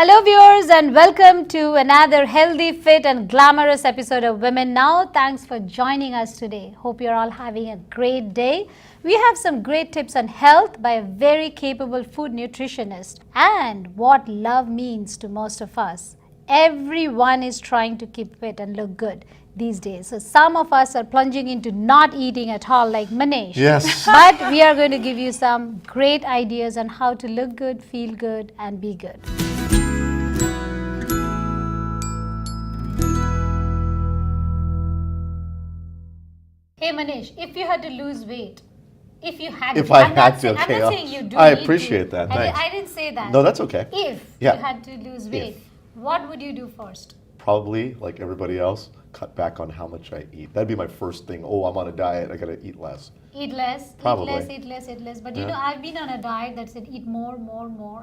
Hello viewers and welcome to another healthy, fit and glamorous episode of Women Now. Thanks for joining us today. Hope you're all having a great day. We have some great tips on health by a very capable food nutritionist and what love means to most of us. Everyone is trying to keep fit and look good these days. So some of us are plunging into not eating at all like Manish. Yes. But we are going to give you some great ideas on how to look good, feel good and be good. Hey Manish, if you had to lose weight, If I had to, okay. I'm not saying you do I need appreciate to. that, thanks. I didn't say that. No, that's okay. If Yeah. you had to lose weight, what would you do first? Probably, like everybody else, cut back on how much I eat. That'd be my first thing. Oh, I'm on a diet, I gotta eat less. Eat less, Probably. eat less. But you know, I've been on a diet that said eat more,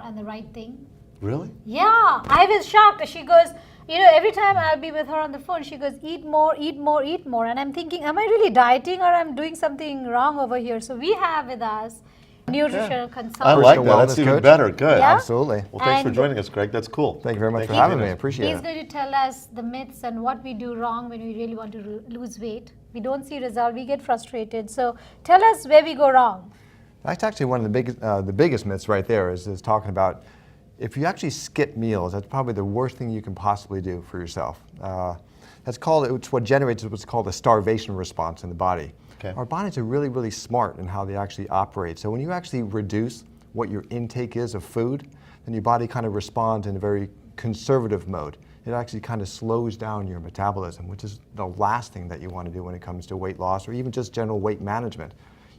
and the right thing. Really? Yeah, I was shocked. She goes, you know, every time I'll be with her on the phone, she goes, eat more. And I'm thinking, am I really dieting or I'm doing something wrong over here? So we have with us nutritional consultant. I like that. Personal That's wellness even coach. better. Good. Yeah? Absolutely. Well, thanks for And- joining us, Greg. That's cool. Thank you very much Thank for you having me. I joining us. appreciate He's it. going to tell us the myths and what we do wrong when we really want to lose weight. We don't see result, we get frustrated. So tell us where we go wrong. That's actually one of the biggest myths right there is talking about if you actually skip meals, that's probably the worst thing you can possibly do for yourself. It's what generates what's called a starvation response in the body. Okay. Our bodies are really, really smart in how they actually operate. So when you actually reduce what your intake is of food, then your body kind of responds in a very conservative mode. It actually kind of slows down your metabolism, which is the last thing that you want to do when it comes to weight loss or even just general weight management.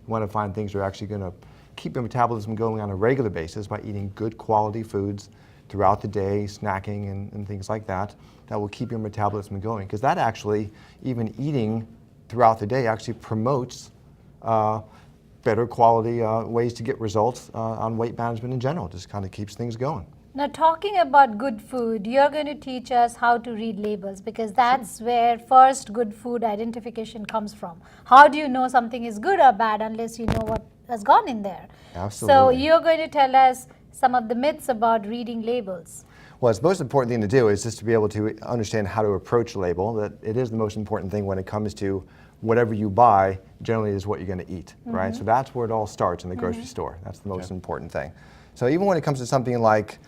You want to find things that are actually going to keep your metabolism going on a regular basis by eating good quality foods throughout the day, snacking and things like that, that will keep your metabolism going. Because that actually, even eating throughout the day actually promotes better quality ways to get results on weight management in general. Just kind of keeps things going. Now talking about good food, you're going to teach us how to read labels because that's where first good food identification comes from. How do you know something is good or bad unless you know what has gone in there? Absolutely. So you're going to tell us some of the myths about reading labels. Well, it's the most important thing to do is just to be able to understand how to approach a label. That it is the most important thing when it comes to whatever you buy, generally is what you're going to eat, right? So that's where it all starts in the grocery store. That's the most important thing. So even when it comes to something like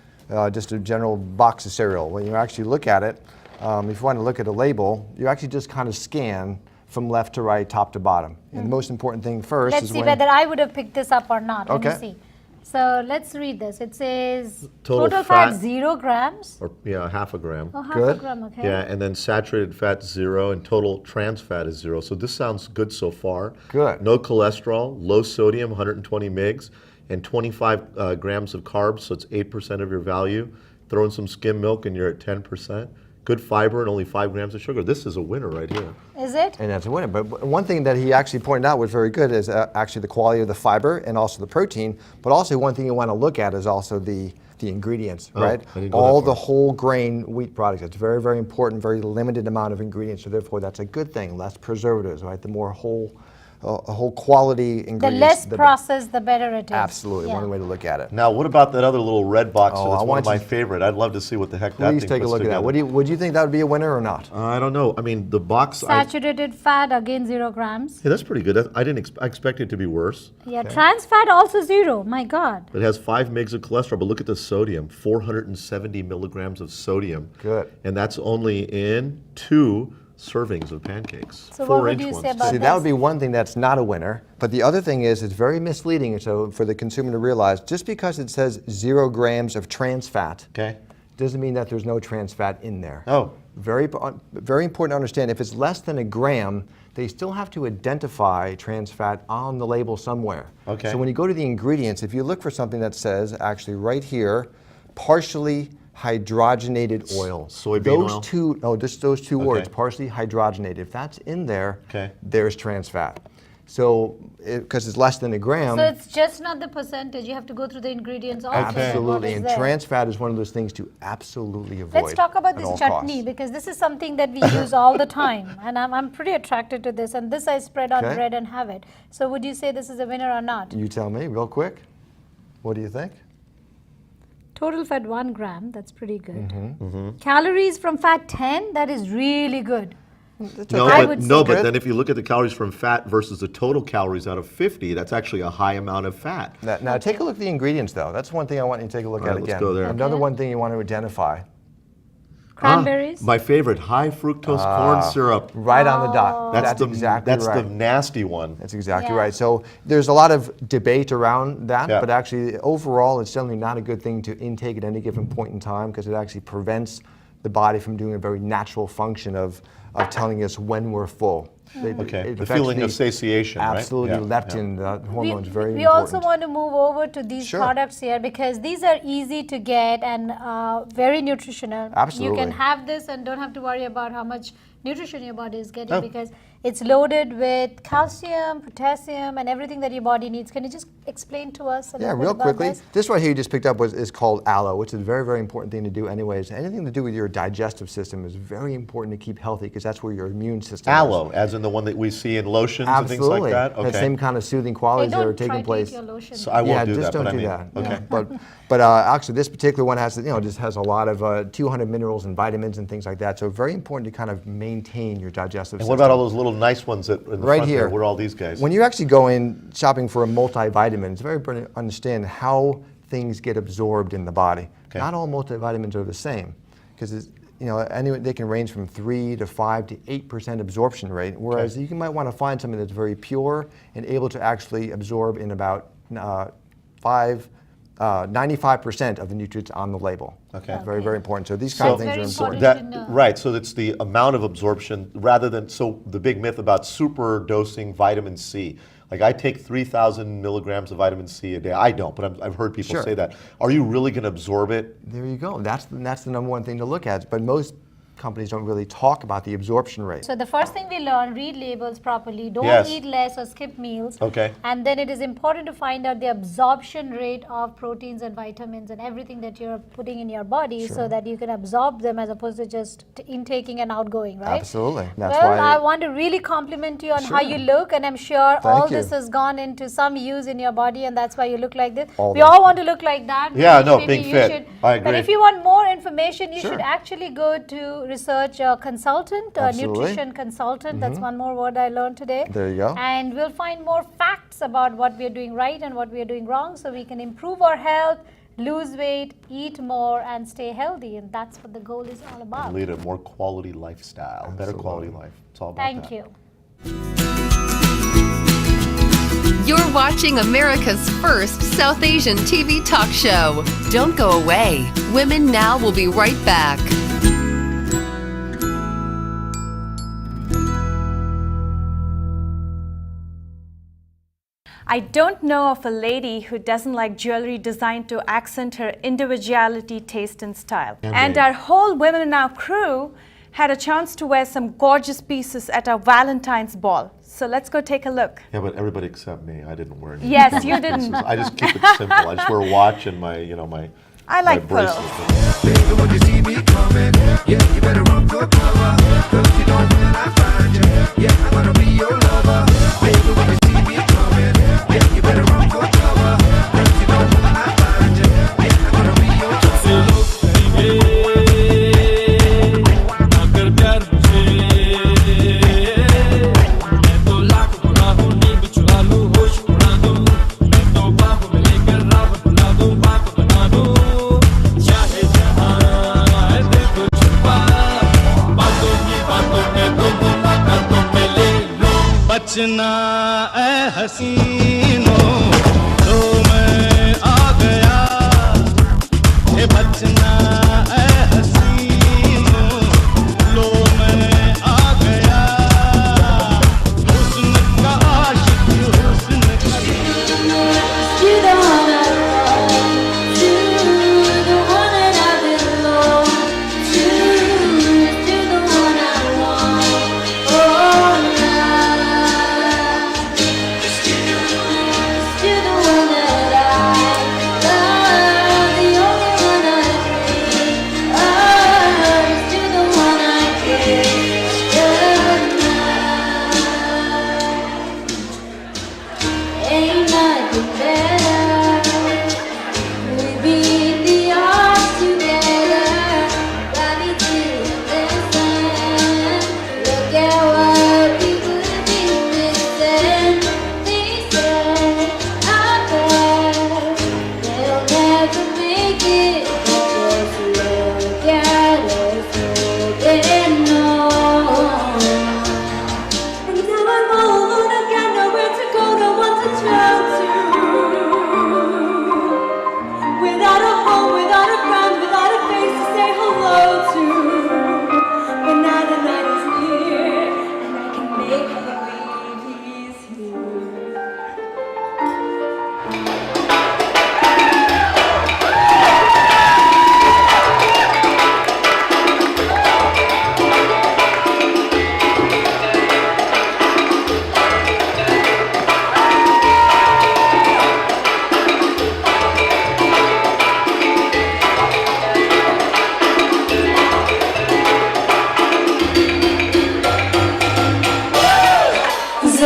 just a general box of cereal, when you actually look at it, if you want to look at a label, you actually just kind of scan from left to right, top to bottom. And the most important thing first Let's is see whether I would have picked this up or not. Let me Okay. see. So let's read this. It says Total fat fat. 0 grams. Or half a gram. Oh, half Good. a gram, okay. Yeah, and then saturated fat 0 and total trans fat is 0. So this sounds good so far. Good. No cholesterol, low sodium, 120 mgs, and 25 grams of carbs, so it's 8% of your value. Throw in some skim milk and you're at 10%. Good fiber and only 5 grams of sugar. This is a winner right here. Is it? And that's a winner. But one thing that he actually pointed out was very good is actually the quality of the fiber and also the protein. But also one thing you want to look at is also the ingredients, right? I didn't go All that the far. whole grain wheat products. It's very, very important, very limited amount of ingredients. So therefore that's a good thing. Less preservatives, right? The more whole quality ingredients. The less processed, the better it is. Absolutely, Yeah. one way to look at it. Now, what about that other little red box? Oh, That's I one of want my you- favorite. I'd love to see what the heck that Please thing take a puts look at that. together. Would you think that would be a winner or not? I don't know. I mean, the box. Saturated fat, again 0 grams. Yeah, that's pretty good. I didn't. I expected it to be worse. Yeah, trans fat also 0. My God. It has 5 mgs of cholesterol, but look at the sodium, 470 milligrams of sodium. Good. And that's only in 2 servings of pancakes. So what would 4-inch you ones. say about See, that would be one thing that's not a winner. But the other thing is, it's very misleading. So for the consumer to realize, just because it says 0 grams of trans fat, Okay. doesn't mean that there's no trans fat in there. Oh. Very important to understand. If it's less than a gram, they still have to identify trans fat on the label somewhere. Okay. So when you go to the ingredients, if you look for something that says, actually right here, partially hydrogenated oil. Soybean oil? Just those two words, Okay. partially hydrogenated. If that's in there, Okay. there's trans fat. So, because it's less than a gram, So it's just not the percentage. You have to go through the ingredients also. absolutely. What is And there. trans fat is one of those things to absolutely avoid. Let's talk about at this all chutney costs. because this is something that we use all the time, and I'm pretty attracted to this. And this I spread on Okay. bread and have it. So would you say this is a winner or not? You tell me, real quick. What do you think? Total fat 1 gram, that's pretty good. Mm-hmm. Calories from fat 10, that is really good. No, I but, would no, say- but then if you look at the calories from fat versus the total calories out of 50, that's actually a high amount of fat. Now take a look at the ingredients, though. That's one thing I want you to take a look All at right, let's again. go there. Another Okay. one thing you want to identify. Cranberries. My favorite, high fructose corn syrup. Right on the dot. That's exactly that's right. the nasty one. That's exactly Yeah. right. So there's a lot of debate around that, Yeah. but actually overall it's certainly not a good thing to intake at any given point in time because it actually prevents the body from doing a very natural function of telling us when we're full. Okay, It the affects feeling of satiation, right? Absolutely, Yeah, leptin, the hormone is very we important. also want to move over to these Sure. products here because these are easy to get and very nutritional. Absolutely. You can have this and don't have to worry about how much nutrition your body is getting Oh. because it's loaded with calcium, potassium, and everything that your body needs. Can you just explain to us a Yeah, little bit real about quickly. this? This right here you just picked up is called aloe, which is a very, very important thing to do anyways. Anything to do with your digestive system is very important to keep healthy because that's where your immune system is. Aloe, as in the one that we see in lotions Absolutely. and things like that? Okay. That same kind of soothing qualities Hey, that are don't try taking to place. eat your lotion. So I won't yeah, do just that, don't but I do mean, that. okay. Yeah. But actually, this particular one has, just has a lot of 200 minerals and vitamins and things like that. So very important to kind of maintain your digestive And system. what about all those little nice ones that in the Right front here. there? What are all these guys? When you actually go in shopping for a multivitamin, it's very important to understand how things get absorbed in the body. Okay. Not all multivitamins are the same, because they can range from 3 to 5 to 8% absorption rate. Whereas Okay. you might want to find something that's very pure and able to actually absorb in about 95% of the nutrients on the label. Okay. Very, very important. So these So kind of it's things are very important. important. to know. Right, so it's the amount of absorption rather than, so the big myth about super dosing vitamin C. Like I take 3,000 milligrams of vitamin C a day. I don't, but I've heard people Sure. say that. Are you really going to absorb it? There you go. That's the number one thing to look at. But most companies don't really talk about the absorption rate. So the first thing we learn, read labels properly, don't Yes. eat less or skip meals. Okay. And then it is important to find out the absorption rate of proteins and vitamins and everything that you're putting in your body so that you can absorb them as opposed to just intaking and outgoing, right? Absolutely. That's Well, why I want to really compliment you on how Sure. you look, and I'm sure all Thank you. this has gone into some use in your body, and that's why you look like this. All We that. all want to look like that. Yeah, no, Maybe being you fit. should- I But agree. if you want more information, you Sure. should actually go to research consultant, Absolutely. nutrition consultant. That's one more word I learned today. There you go. And we'll find more facts about what we are doing right and what we are doing wrong so we can improve our health, lose weight, eat more, and stay healthy. And that's what the goal is all about. Lead a more quality lifestyle, better quality life. It's all about Thank that. you. You're watching America's first South Asian TV talk show. Don't go away. Women Now will be right back. I don't know of a lady who doesn't like jewelry designed to accent her individuality, taste, and style. And our whole Women Now crew had a chance to wear some gorgeous pieces at our Valentine's ball. So let's go take a look. Yeah, but everybody except me. I didn't wear any. Yes, you didn't. I just keep it simple. I just wear a watch and my, my. I my like bracelet. pearls. बचना ऐ हसीनों तो मैं आ गया ये बचना ऐ हसीनों लो मैं आ गया हुस्न का आशिक हुस्न का Still the one that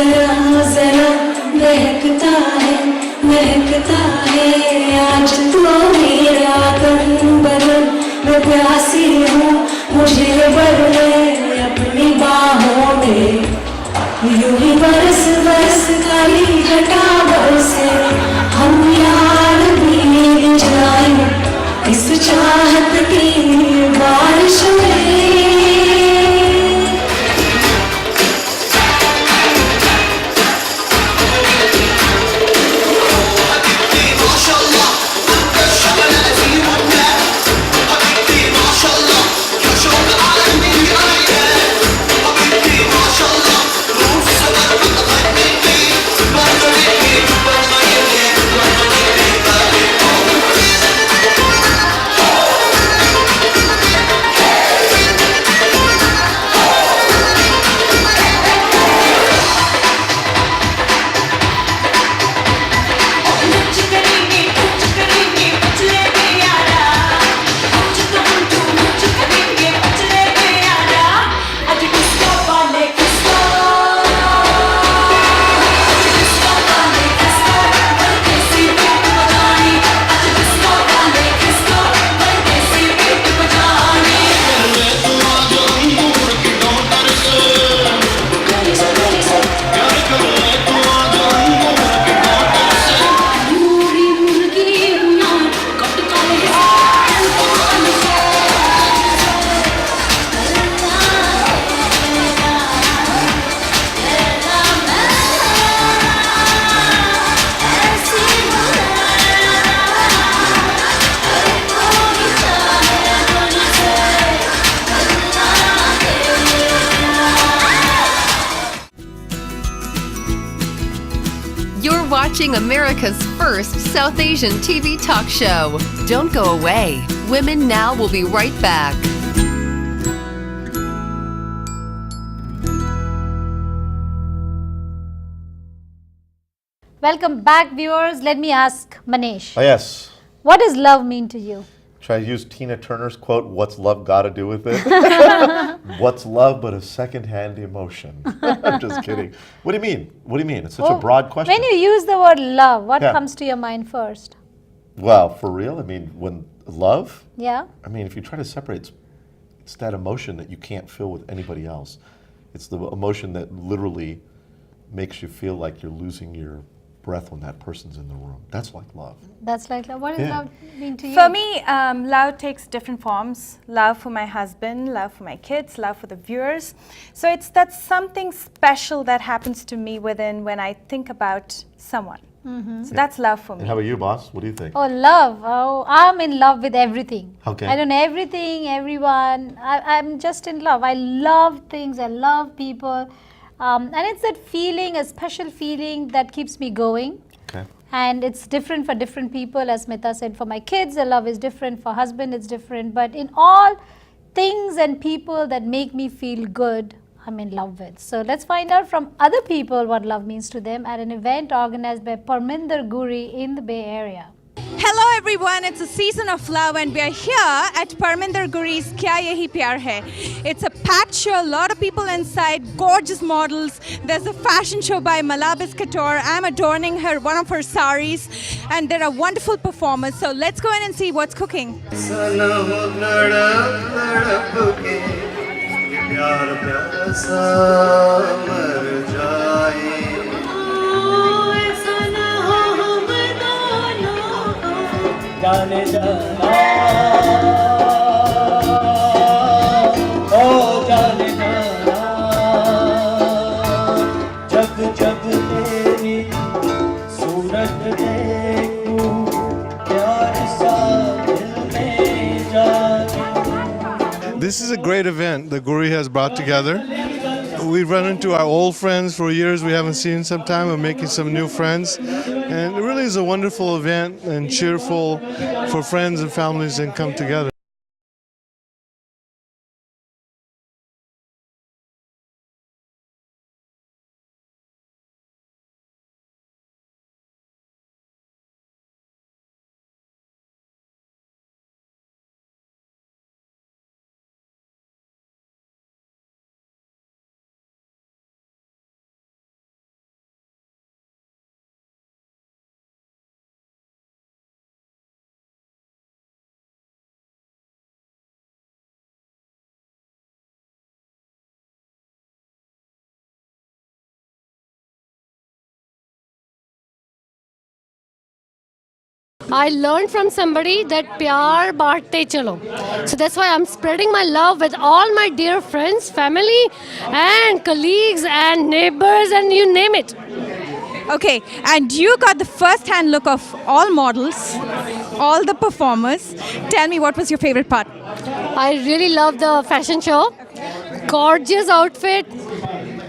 जरा जरा महकता है आज तो मेरा तन बदन मैं प्यासी हूँ मुझे भर ले अपनी बाहों में यूं ही बरस बरस काली घटा बरसे हम यार भीग जाए इस चाहत की बारिश में You're watching America's first South Asian TV talk show. Don't go away. Women Now will be right back. Welcome back, viewers. Let me ask Manish. Oh, yes. What does love mean to you? Should I use Tina Turner's quote, "What's love got to do with it?" What's love but a second-hand emotion? I'm just kidding. What do you mean? What do you mean? It's such a broad question. When you use the word love, what Yeah. comes to your mind first? Well, for real, I mean, when love, Yeah? I mean, if you try to separate, it's that emotion that you can't feel with anybody else. It's the emotion that literally makes you feel like you're losing your breath when that person's in the room. That's like love. That's like love. What does Yeah. love mean to you? For me, love takes different forms. Love for my husband, love for my kids, love for the viewers. So it's that something special that happens to me within when I think about someone. So that's love for me. And how about you, boss? What do you think? Oh, love. Oh, I'm in love with everything. Okay. I don't know everything, everyone. I'm just in love. I love things. I love people. And it's that feeling, a special feeling that keeps me going. Okay. And it's different for different people. As Smita said, for my kids, the love is different. For husband, it's different. But in all things and people that make me feel good, I'm in love with. So let's find out from other people what love means to them at an event organized by Parminder Guri in the Bay Area. Hello everyone, it's a season of love and we are here at Parminder Guri's Kya Yahi Pyar Hai. It's a packed show, a lot of people inside, gorgeous models. There's a fashion show by Malabis Couture. I'm adorning her, one of her saris, and there are wonderful performers. So let's go in and see what's cooking. जाने जाना ओ जाने जाना जब जब तेरी सूरत देखूं प्यार सा दिल में जागे. This is a great event that Guri has brought together. We've run into our old friends for years we haven't seen some time. We're making some new friends. And it really is a wonderful event and cheerful for friends and families and come together. I learned from somebody that pyar baante chalo. So that's why I'm spreading my love with all my dear friends, family, and colleagues, and neighbors, and you name it. Okay, and you got the first-hand look of all models, all the performers. Tell me, what was your favorite part? I really love the fashion show. Gorgeous outfit,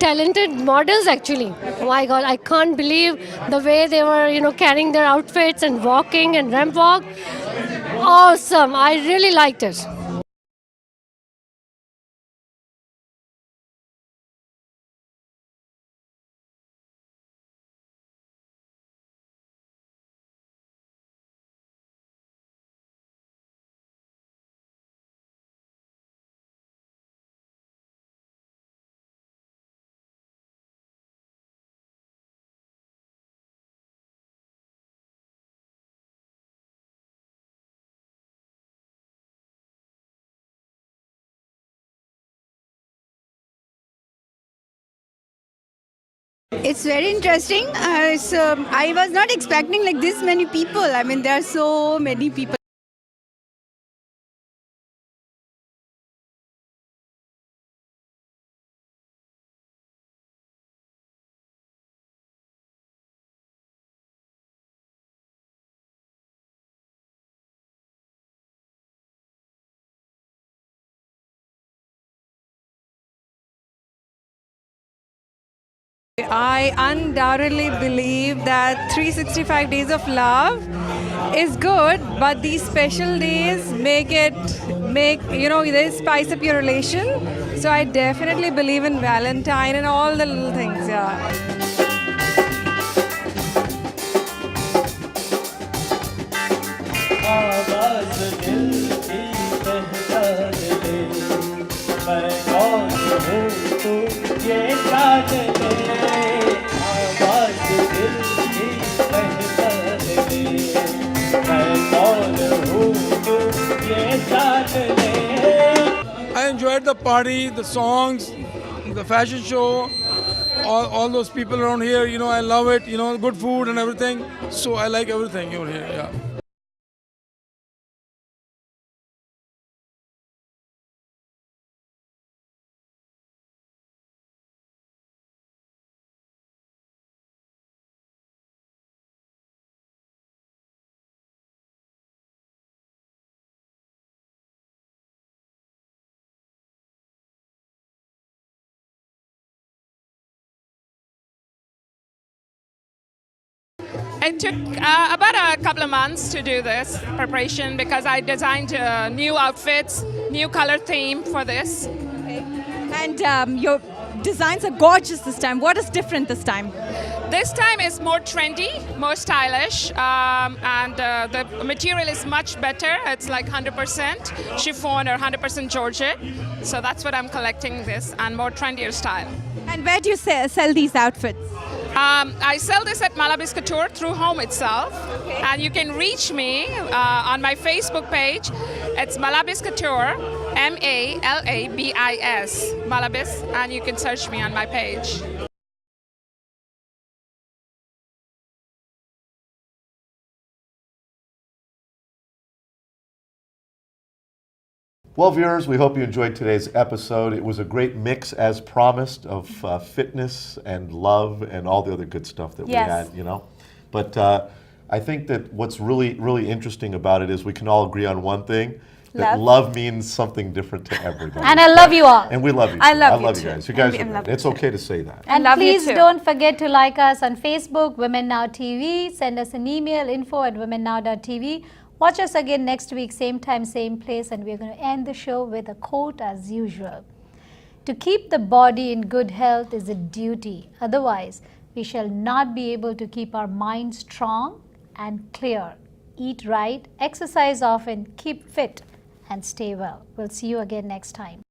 talented models actually. Oh my God, I can't believe the way they were, carrying their outfits and walking and ramp walk. Awesome. I really liked it. It's very interesting. I was not expecting like this many people. I mean, there are so many people. I undoubtedly believe that 365 days of love is good, but these special days they spice up your relation. So I definitely believe in Valentine and all the little things, yeah. आवाज़ दिल की पहचान ले, मैं कौन हूँ तू ये जान ले। आवाज़ दिल की पहचान ले, मैं कौन हूँ तू ये जान ले। I enjoyed the party, the songs, the fashion show, all those people around here. I love it. Good food and everything. So I like everything over here. Yeah. It took about a couple of months to do this preparation because I designed new outfits, new color theme for this. Okay. And your designs are gorgeous this time. What is different this time? This time is more trendy, more stylish, and the material is much better. It's like 100% chiffon or 100% georgette. So that's what I'm collecting this, and more trendier style. And where do you sell these outfits? I sell this at Malabis Couture through home itself. Okay. And you can reach me on my Facebook page. It's Malabis Couture, Malabis, Malabis, and you can search me on my page. Well, viewers, we hope you enjoyed today's episode. It was a great mix, as promised, of fitness and love and all the other good stuff that we had, But I think that what's really, really interesting about it is we can all agree on one thing, that love means something different to everybody. And I love you all. And we love you. I love you you guys. You guys are great. It's okay to say that. And love you please too. don't forget to like us on Facebook, Women Now TV. Send us an email, info@womennow.tv. Watch us again next week, same time, same place, and we're going to end the show with a quote as usual. To keep the body in good health is a duty. Otherwise, we shall not be able to keep our mind strong and clear. Eat right, exercise often, keep fit, and stay well. We'll see you again next time.